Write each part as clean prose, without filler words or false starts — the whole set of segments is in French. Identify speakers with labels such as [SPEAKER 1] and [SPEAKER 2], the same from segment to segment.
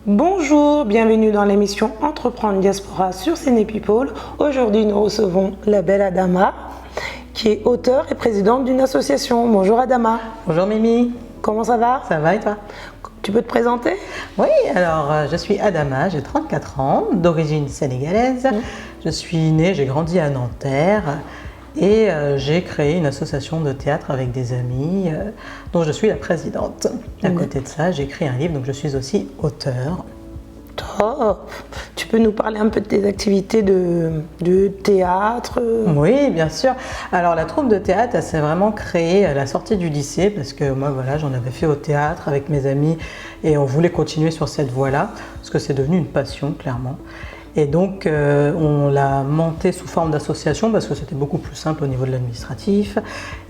[SPEAKER 1] Bonjour, bienvenue dans l'émission Entreprendre Diaspora sur Cine People. Aujourd'hui, nous recevons la belle Adama, qui est auteure et présidente d'une association. Bonjour Adama.
[SPEAKER 2] Bonjour Mimi.
[SPEAKER 1] Comment ça va?
[SPEAKER 2] Ça va et toi?
[SPEAKER 1] Tu peux te présenter?
[SPEAKER 2] Oui, alors je suis Adama, j'ai 34 ans, d'origine sénégalaise. Je suis née, j'ai grandi à Nanterre et j'ai créé une association de théâtre avec des amis dont je suis la présidente. À côté de ça, j'ai écrit un livre, donc je suis aussi auteure.
[SPEAKER 1] Top. Tu peux nous parler un peu de tes activités de théâtre?
[SPEAKER 2] Oui, bien sûr. Alors la troupe de théâtre, elle s'est vraiment créée à la sortie du lycée parce que moi, voilà, j'en avais fait au théâtre avec mes amis et on voulait continuer sur cette voie-là parce que c'est devenu une passion, clairement. Et donc, on l'a monté sous forme d'association parce que c'était beaucoup plus simple au niveau de l'administratif.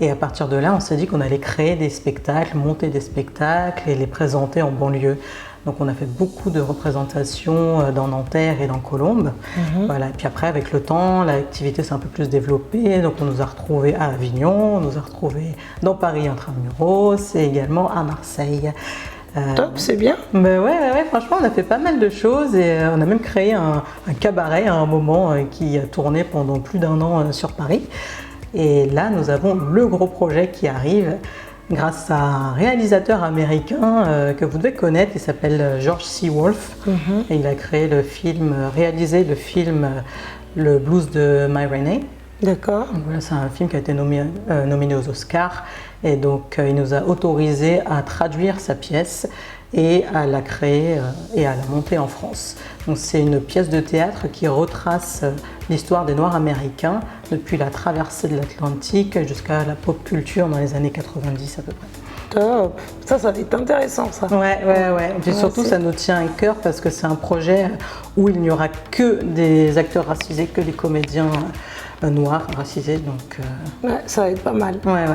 [SPEAKER 2] Et à partir de là, on s'est dit qu'on allait créer des spectacles, monter des spectacles et les présenter en banlieue. Donc, on a fait beaucoup de représentations dans Nanterre et dans Colombes. Voilà. Et puis après, avec le temps, l'activité s'est un peu plus développée. Donc, on nous a retrouvés à Avignon, on nous a retrouvés dans Paris intramuros et également à Marseille.
[SPEAKER 1] Top, c'est bien.
[SPEAKER 2] Mais ouais, franchement, on a fait pas mal de choses et on a même créé un cabaret à un moment qui a tourné pendant plus d'1 an sur Paris. Et là, nous avons le gros projet qui arrive grâce à un réalisateur américain que vous devez connaître, il s'appelle George C. Wolfe. Et il a créé réalisé le film Le Blues de My Renee.
[SPEAKER 1] D'accord.
[SPEAKER 2] Voilà, c'est un film qui a été nominé aux Oscars et donc il nous a autorisé à traduire sa pièce et à la créer et à la monter en France. Donc c'est une pièce de théâtre qui retrace l'histoire des Noirs américains depuis la traversée de l'Atlantique jusqu'à la pop culture dans les années 90 à peu près.
[SPEAKER 1] Top. Ça va être intéressant, ça.
[SPEAKER 2] Ouais. Et puis surtout, ça nous tient à cœur parce que c'est un projet où il n'y aura que des acteurs racisés, que des comédiens noirs racisés. Donc,
[SPEAKER 1] Ouais, ça va être pas mal.
[SPEAKER 2] Ouais.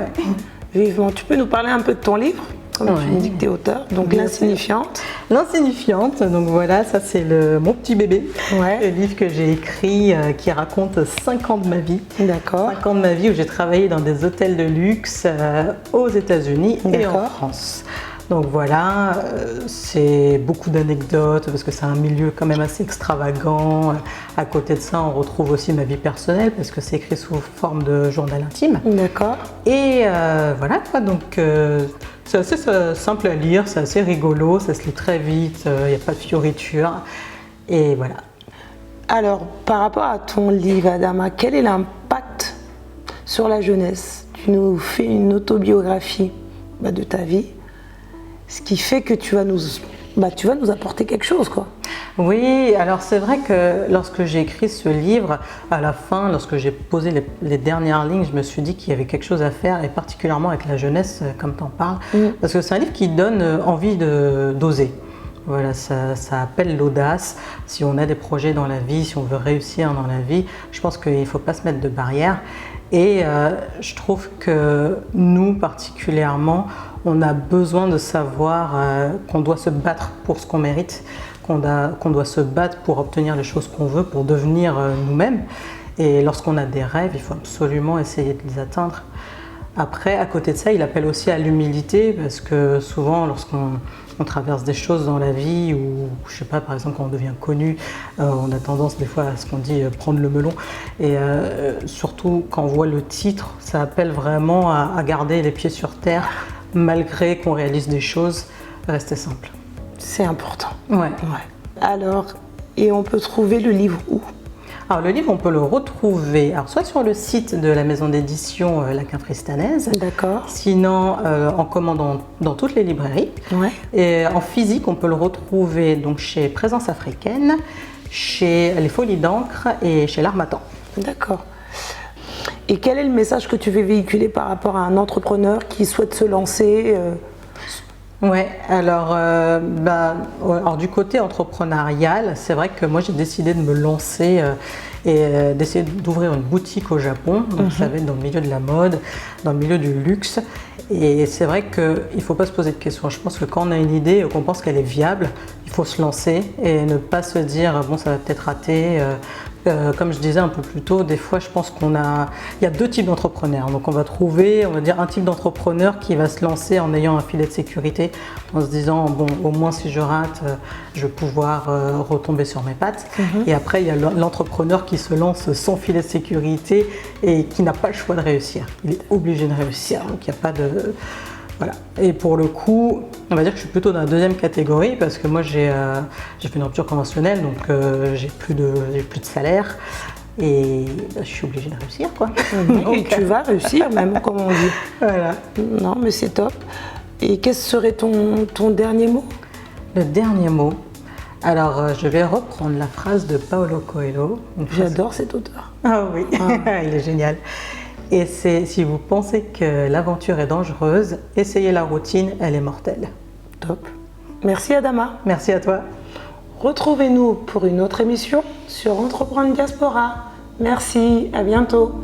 [SPEAKER 1] Vivement. Tu peux nous parler un peu de ton livre? Comme tu me dis que tu es auteur, donc
[SPEAKER 2] Bien
[SPEAKER 1] L'Insignifiante.
[SPEAKER 2] L'Insignifiante, donc voilà, ça c'est mon petit bébé.
[SPEAKER 1] Ouais.
[SPEAKER 2] Le livre que j'ai écrit qui raconte 5 ans de ma vie.
[SPEAKER 1] D'accord.
[SPEAKER 2] 5 ans de ma vie où j'ai travaillé dans des hôtels de luxe aux États-Unis et en France. Donc voilà, c'est beaucoup d'anecdotes parce que c'est un milieu quand même assez extravagant. À côté de ça, on retrouve aussi ma vie personnelle parce que c'est écrit sous forme de journal intime.
[SPEAKER 1] D'accord.
[SPEAKER 2] Et voilà quoi, donc c'est assez simple à lire, c'est assez rigolo, ça se lit très vite, il n'y a pas de fioritures. Et voilà.
[SPEAKER 1] Alors, par rapport à ton livre, Adama, quel est l'impact sur la jeunesse? Tu nous fais une autobiographie de ta vie, ce qui fait que tu vas nous apporter quelque chose, quoi.
[SPEAKER 2] Oui, alors c'est vrai que lorsque j'ai écrit ce livre, à la fin, lorsque j'ai posé les dernières lignes, je me suis dit qu'il y avait quelque chose à faire, et particulièrement avec la jeunesse, comme tu en parles, parce que c'est un livre qui donne envie d'oser. Voilà, ça appelle l'audace. Si on a des projets dans la vie, si on veut réussir dans la vie, je pense qu'il ne faut pas se mettre de barrières. Et je trouve que nous, particulièrement, on a besoin de savoir qu'on doit se battre pour ce qu'on mérite, qu'on doit se battre pour obtenir les choses qu'on veut, pour devenir nous-mêmes. Et lorsqu'on a des rêves, il faut absolument essayer de les atteindre. Après, à côté de ça, il appelle aussi à l'humilité parce que souvent, lorsqu'on traverse des choses dans la vie ou, je sais pas, par exemple, quand on devient connu, on a tendance des fois à ce qu'on dit prendre le melon. Et surtout, quand on voit le titre, ça appelle vraiment à garder les pieds sur terre malgré qu'on réalise des choses. Rester simple.
[SPEAKER 1] C'est important.
[SPEAKER 2] Ouais.
[SPEAKER 1] Alors, et on peut trouver le livre où?
[SPEAKER 2] Alors le livre, on peut le retrouver soit sur le site de la maison d'édition La Quintristanaise,
[SPEAKER 1] d'accord,
[SPEAKER 2] sinon en commandant dans toutes les librairies.
[SPEAKER 1] Ouais.
[SPEAKER 2] Et en physique, on peut le retrouver donc chez Présence Africaine, chez Les Folies d'encre et chez L'Harmattan.
[SPEAKER 1] D'accord. Et quel est le message que tu veux véhiculer par rapport à un entrepreneur qui souhaite se lancer
[SPEAKER 2] Ouais, alors du côté entrepreneurial, c'est vrai que moi j'ai décidé de me lancer et d'essayer d'ouvrir une boutique au Japon. Donc ça va être dans le milieu de la mode, dans le milieu du luxe. Et c'est vrai qu'il ne faut pas se poser de questions. Je pense que quand on a une idée et qu'on pense qu'elle est viable, il faut se lancer et ne pas se dire bon, ça va peut-être rater. Comme je disais un peu plus tôt, des fois je pense il y a deux types d'entrepreneurs. Donc on va trouver, on va dire, un type d'entrepreneur qui va se lancer en ayant un filet de sécurité, en se disant bon, au moins si je rate, je vais pouvoir retomber sur mes pattes. Et après il y a l'entrepreneur qui se lance sans filet de sécurité et qui n'a pas le choix de réussir. Il est obligé de réussir. Donc il n'y a pas de... Voilà. Et pour le coup, on va dire que je suis plutôt dans la deuxième catégorie parce que moi j'ai fait une rupture conventionnelle, donc j'ai plus de salaire et je suis obligée de réussir, quoi.
[SPEAKER 1] Et tu vas réussir même, comme on dit.
[SPEAKER 2] Voilà.
[SPEAKER 1] Non, mais c'est top. Et quel serait ton dernier mot?
[SPEAKER 2] Le dernier mot. Alors je vais reprendre la phrase de Paulo Coelho.
[SPEAKER 1] J'adore cet auteur.
[SPEAKER 2] Ah oui, il est génial. Et c'est, si vous pensez que l'aventure est dangereuse, essayez la routine, elle est mortelle.
[SPEAKER 1] Top. Merci Adama.
[SPEAKER 2] Merci à toi.
[SPEAKER 1] Retrouvez-nous pour une autre émission sur Entreprendre Diaspora. Merci, à bientôt.